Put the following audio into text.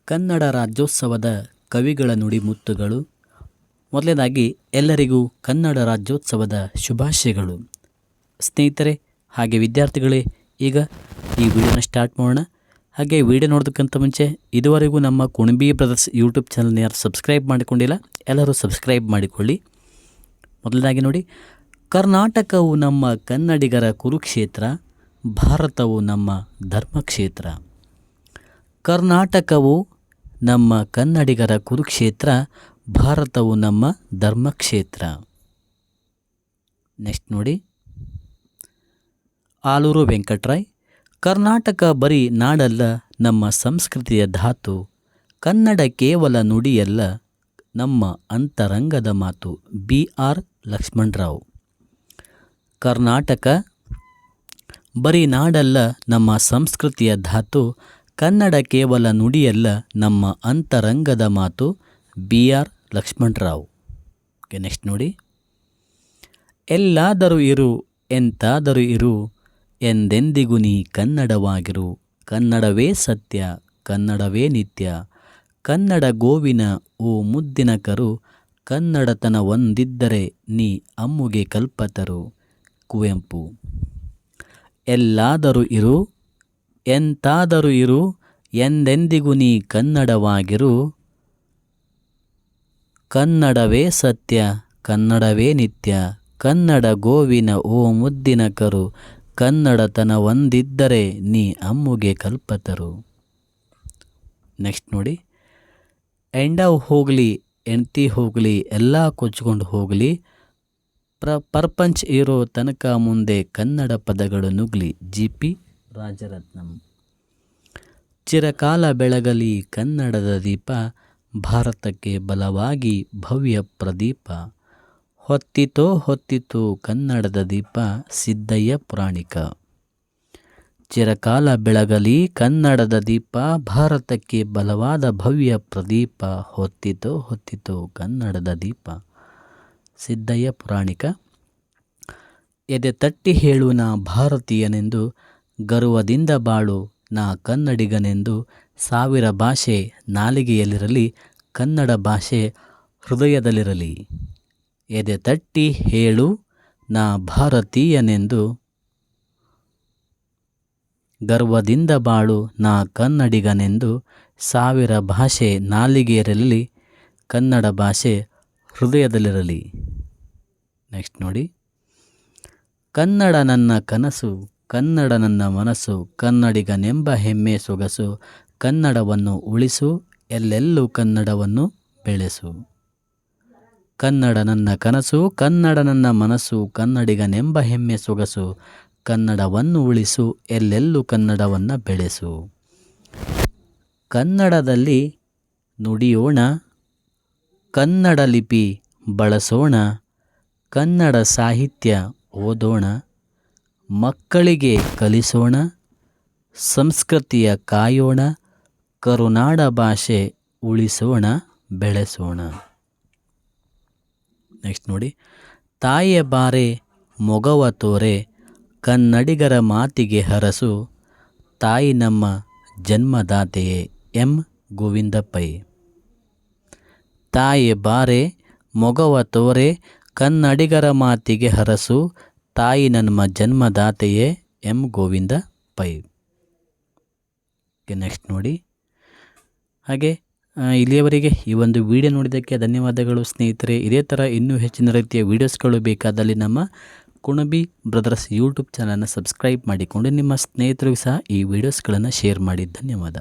ಕನ್ನಡ ರಾಜ್ಯೋತ್ಸವದ ಕವಿಗಳ ನುಡಿಮುತ್ತುಗಳು. ಮೊದಲನೇದಾಗಿ ಎಲ್ಲರಿಗೂ ಕನ್ನಡ ರಾಜ್ಯೋತ್ಸವದ ಶುಭಾಶಯಗಳು. ಸ್ನೇಹಿತರೆ ಹಾಗೆ ವಿದ್ಯಾರ್ಥಿಗಳೇ, ಈಗ ಈ ವಿಡಿಯೋನ ಸ್ಟಾರ್ಟ್ ಮಾಡೋಣ. ಹಾಗೆ ವಿಡಿಯೋ ನೋಡೋದಕ್ಕಿಂತ ಮುಂಚೆ ಇದುವರೆಗೂ ನಮ್ಮ ಕುಣಬಿ ಬ್ರದರ್ಸ್ ಯೂಟ್ಯೂಬ್ ಚಾನಲ್ನ ಯಾರು ಸಬ್ಸ್ಕ್ರೈಬ್ ಮಾಡಿಕೊಂಡಿಲ್ಲ, ಎಲ್ಲರೂ ಸಬ್ಸ್ಕ್ರೈಬ್ ಮಾಡಿಕೊಳ್ಳಿ. ಮೊದಲನೇದಾಗಿ ನೋಡಿ, ಕರ್ನಾಟಕವು ನಮ್ಮ ಕನ್ನಡಿಗರ ಕುರುಕ್ಷೇತ್ರ, ಭಾರತವು ನಮ್ಮ ಧರ್ಮಕ್ಷೇತ್ರ. ಕರ್ನಾಟಕವು ನಮ್ಮ ಕನ್ನಡಿಗರ ಕುರುಕ್ಷೇತ್ರ, ಭಾರತವು ನಮ್ಮ ಧರ್ಮಕ್ಷೇತ್ರ. ನೆಕ್ಸ್ಟ್ ನೋಡಿ, ಆಲೂರು ವೆಂಕಟರಾಯ್. ಕರ್ನಾಟಕ ಬರೀ ನಾಡಲ್ಲ, ನಮ್ಮ ಸಂಸ್ಕೃತಿಯ ಧಾತು. ಕನ್ನಡ ಕೇವಲ ನುಡಿಯಲ್ಲ, ನಮ್ಮ ಅಂತರಂಗದ ಮಾತು. BR ಲಕ್ಷ್ಮಣರಾವ್. ಕರ್ನಾಟಕ ಬರೀ ನಾಡಲ್ಲ, ನಮ್ಮ ಸಂಸ್ಕೃತಿಯ ಧಾತು. ಕನ್ನಡ ಕೇವಲ ನುಡಿಯಲ್ಲ, ನಮ್ಮ ಅಂತರಂಗದ ಮಾತು. BR ಲಕ್ಷ್ಮಣರಾವ್. ಓಕೆ, ನೆಕ್ಸ್ಟ್ ನೋಡಿ, ಎಲ್ಲಾದರೂ ಇರು, ಎಂತಾದರೂ ಇರು, ಎಂದೆಂದಿಗೂ ನೀ ಕನ್ನಡವಾಗಿರು. ಕನ್ನಡವೇ ಸತ್ಯ, ಕನ್ನಡವೇ ನಿತ್ಯ. ಕನ್ನಡ ಗೋವಿನ ಓ ಮುದ್ದಿನ ಕರು. ಕನ್ನಡತನ ಒಂದಿದ್ದರೆ ನೀ ಅಮ್ಮುಗೆ ಕಲ್ಪತರು. ಕುವೆಂಪು. ಎಲ್ಲಾದರೂ ಇರು, ಎಂತಾದರೂ ಇರು, ಎಂದೆಂದಿಗೂ ನೀ ಕನ್ನಡವಾಗಿರು. ಕನ್ನಡವೇ ಸತ್ಯ, ಕನ್ನಡವೇ ನಿತ್ಯ. ಕನ್ನಡ ಗೋವಿನ ಓ ಮುದ್ದಿನ ಕರು. ಕನ್ನಡತನ ಒಂದಿದ್ದರೆ ನೀ ಅಮ್ಮುಗೆ ಕಲ್ಪತರು. ನೆಕ್ಸ್ಟ್ ನೋಡಿ, ಎಂಡವ್ ಹೋಗಲಿ, ಹೆಂಡ್ತಿ ಹೋಗಲಿ, ಎಲ್ಲ ಕೊಚ್ಕೊಂಡು ಹೋಗಲಿ. ಪರ್ಪಂಚ್ ಇರೋ ತನಕ ಮುಂದೆ ಕನ್ನಡ ಪದಗಳು ನುಗ್ಲಿ. GP ರಾಜರತ್ನಂ. ಚಿರಕಾಲ ಬೆಳಗಲಿ ಕನ್ನಡದ ದೀಪ, ಭಾರತಕ್ಕೆ ಬಲವಾಗಿ ಭವ್ಯ ಪ್ರದೀಪ. ಹೊತ್ತಿತೋ ಹೊತ್ತಿತು ಕನ್ನಡದ ದೀಪ, ಸಿದ್ದಯ್ಯ ಪುರಾಣಿಕ. ಚಿರಕಾಲ ಬೆಳಗಲಿ ಕನ್ನಡದ ದೀಪ, ಭಾರತಕ್ಕೆ ಬಲವಾದ ಭವ್ಯ ಪ್ರದೀಪ. ಹೊತ್ತಿತೋ ಹೊತ್ತಿತು ಕನ್ನಡದ ದೀಪ, ಸಿದ್ದಯ್ಯ ಪುರಾಣಿಕ. ಎದೆ ತಟ್ಟಿ ಹೇಳು ನಾ ಭಾರತೀಯನೆಂದು, ಗರ್ವದಿಂದ ಬಾಳು ನಾ ಕನ್ನಡಿಗನೆಂದು. ಸಾವಿರ ಭಾಷೆ ನಾಲಿಗೆಯಲ್ಲಿರಲಿ, ಕನ್ನಡ ಭಾಷೆ ಹೃದಯದಲ್ಲಿರಲಿ. ಎದೆ ತಟ್ಟಿ ಹೇಳು ನಾ ಭಾರತೀಯನೆಂದು, ಗರ್ವದಿಂದ ಬಾಳು ನಾ ಕನ್ನಡಿಗನೆಂದು. ಸಾವಿರ ಭಾಷೆ ನಾಲಿಗೆಯಲ್ಲಿರಲಿ, ಕನ್ನಡ ಭಾಷೆ ಹೃದಯದಲ್ಲಿರಲಿ. ನೆಕ್ಸ್ಟ್ ನೋಡಿ, ಕನ್ನಡ ನನ್ನ ಕನಸು, ಕನ್ನಡ ನನ್ನ ಮನಸ್ಸು. ಕನ್ನಡಿಗನೆಂಬ ಹೆಮ್ಮೆ ಸೊಗಸು. ಕನ್ನಡವನ್ನು ಉಳಿಸು, ಎಲ್ಲೆಲ್ಲೂ ಕನ್ನಡವನ್ನು ಬೆಳೆಸು. ಕನ್ನಡ ನನ್ನ ಕನಸು, ಕನ್ನಡ ನನ್ನ ಮನಸ್ಸು. ಕನ್ನಡಿಗನೆಂಬ ಹೆಮ್ಮೆ ಸೊಗಸು. ಕನ್ನಡವನ್ನು ಉಳಿಸು, ಎಲ್ಲೆಲ್ಲೂ ಕನ್ನಡವನ್ನು ಬೆಳೆಸು. ಕನ್ನಡದಲ್ಲಿ ನುಡಿಯೋಣ, ಕನ್ನಡ ಲಿಪಿ ಬಳಸೋಣ. ಕನ್ನಡ ಸಾಹಿತ್ಯ ಓದೋಣ, ಮಕ್ಕಳಿಗೆ ಕಲಿಸೋಣ. ಸಂಸ್ಕೃತಿಯ ಕಾಯೋಣ, ಕರುನಾಡ ಭಾಷೆ ಉಳಿಸೋಣ, ಬೆಳೆಸೋಣ. ನೆಕ್ಸ್ಟ್ ನೋಡಿ, ತಾಯಿಯ ಬಾರೆ ಮೊಗವ ತೋರೆ. ಕನ್ನಡಿಗರ ಮಾತಿಗೆ ಹರಸು. ತಾಯಿ ನಮ್ಮ ಜನ್ಮದಾತೆಯೇ. M Govinda pi. ತಾಯಿ ಬಾರೆ ಮೊಗವ ತೋರೆ, ಕನ್ನಡಿಗರ ಮಾತಿಗೆ ಹರಸು. ತಾಯಿ ನಮ್ಮ ಜನ್ಮದಾತೆಯೇ. M ಗೋವಿಂದ ಪೈ. ನೆಕ್ಸ್ಟ್ ನೋಡಿ, ಹಾಗೆ ಇಲ್ಲಿಯವರೆಗೆ ಈ ಒಂದು ವಿಡಿಯೋ ನೋಡಿದ್ದಕ್ಕೆ ಧನ್ಯವಾದಗಳು ಸ್ನೇಹಿತರೆ. ಇದೇ ಥರ ಇನ್ನೂ ಹೆಚ್ಚಿನ ರೀತಿಯ ವೀಡಿಯೋಸ್ಗಳು ಬೇಕಾದಲ್ಲಿ ನಮ್ಮ ಕುಣಬಿ ಬ್ರದರ್ಸ್ ಯೂಟ್ಯೂಬ್ ಚಾನಲ್ನ ಸಬ್ಸ್ಕ್ರೈಬ್ ಮಾಡಿಕೊಂಡು ನಿಮ್ಮ ಸ್ನೇಹಿತರಿಗೂ ಸಹ ಈ ವಿಡಿಯೋಸ್ಗಳನ್ನು ಶೇರ್ ಮಾಡಿ. ಧನ್ಯವಾದ.